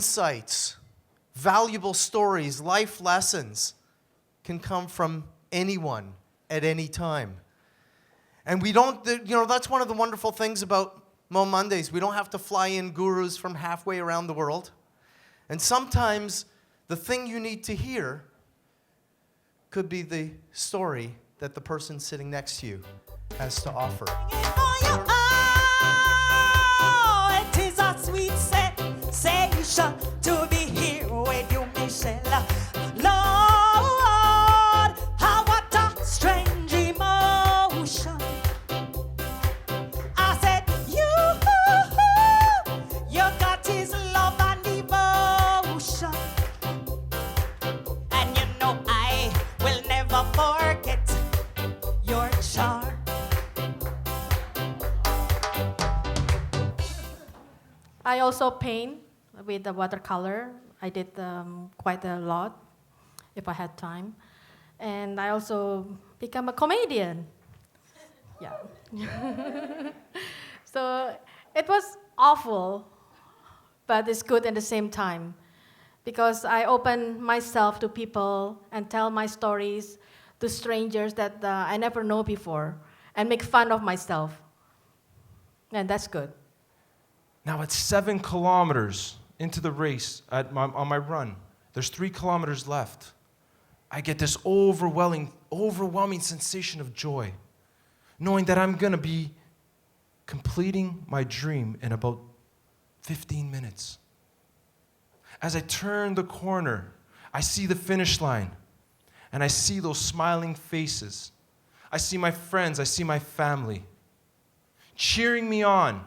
insights, valuable stories, life lessons can come from anyone at any time. And we don't, that's one of the wonderful things about MoMondays. We don't have to fly in gurus from halfway around the world. And sometimes the thing you need to hear could be the story that the person sitting next to you has to offer. It is a sweet sensation to be here with you, Michel. Lord, what a strange emotion. I said, you got his love and devotion. And you know I will never forget your charm. I also paint with the watercolor. I did quite a lot, if I had time. And I also become a comedian. Yeah. So it was awful, but it's good at the same time. Because I open myself to people and tell my stories to strangers that I never know before, and make fun of myself. And that's good. Now it's 7 kilometers into the race on my run. There's 3 kilometers left. I get this overwhelming sensation of joy, knowing that I'm gonna be completing my dream in about 15 minutes. As I turn the corner, I see the finish line, and I see those smiling faces. I see my friends, I see my family cheering me on.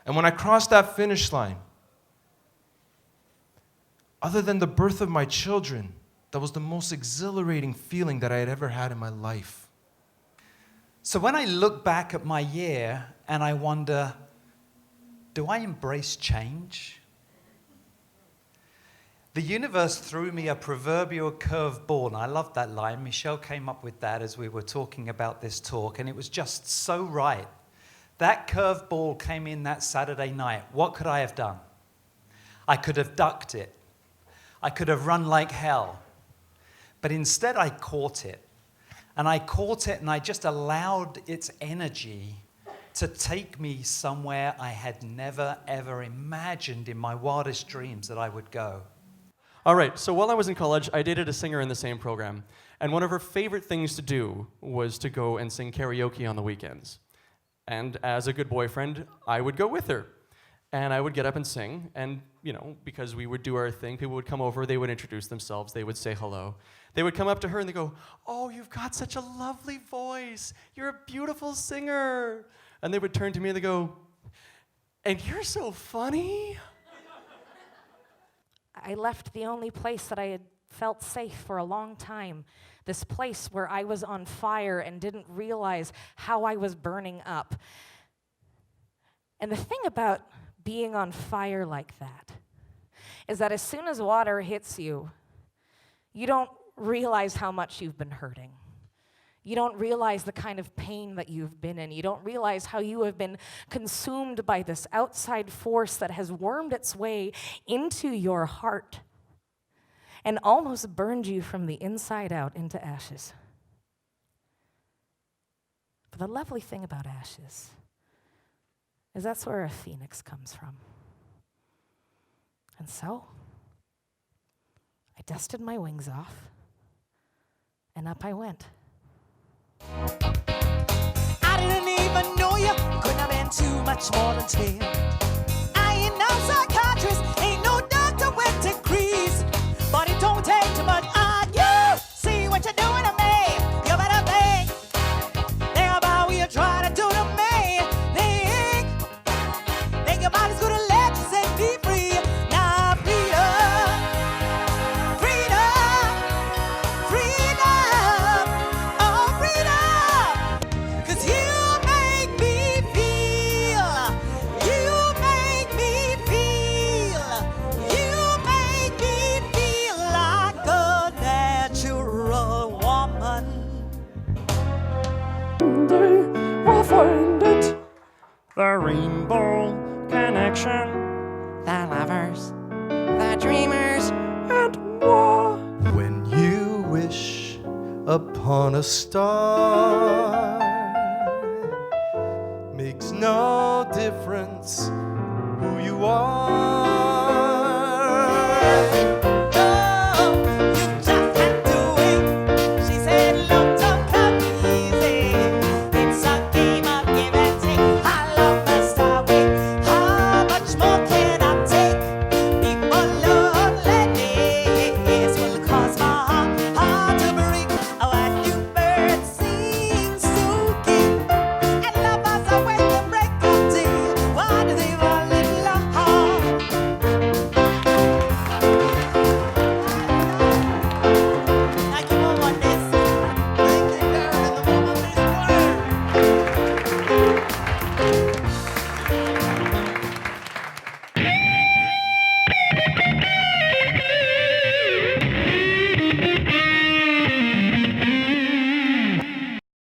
And when I crossed that finish line, other than the birth of my children, that was the most exhilarating feeling that I had ever had in my life. So when I look back at my year and I wonder, do I embrace change? The universe threw me a proverbial curveball, and I love that line. Michel came up with that as we were talking about this talk, and it was just so right. That curveball came in that Saturday night. What could I have done? I could have ducked it. I could have run like hell. But instead I caught it. And I caught it and I just allowed its energy to take me somewhere I had never, ever imagined in my wildest dreams that I would go. All right, so while I was in college, I dated a singer in the same program. And one of her favorite things to do was to go and sing karaoke on the weekends. And as a good boyfriend, I would go with her. And I would get up and sing. And, because we would do our thing, people would come over, they would introduce themselves, they would say hello. They would come up to her and they go, "Oh, you've got such a lovely voice. You're a beautiful singer." And they would turn to me and they go, "And you're so funny." I left the only place that I had felt safe for a long time. This place where I was on fire and didn't realize how I was burning up. And the thing about being on fire like that is that as soon as water hits you, you don't realize how much you've been hurting. You don't realize the kind of pain that you've been in. You don't realize how you have been consumed by this outside force that has wormed its way into your heart and almost burned you from the inside out into ashes. But the lovely thing about ashes is that's where a phoenix comes from. And so, I dusted my wings off, and up I went. I didn't even know you couldn't have been too much more than 10. I ain't no psychiatrist, ain't no doctor with degrees, but it don't take too much on you. See what you're doing to me. You better think about what you try to do to me. Think your body's gonna let you set me free. Now freedom, freedom, freedom, oh freedom. 'Cause you make me feel, you make me feel, you make me feel like a natural woman. We'll find it. The rainbow connection. the lovers, the dreamers, and more. When you wish upon a star, makes no difference who you are.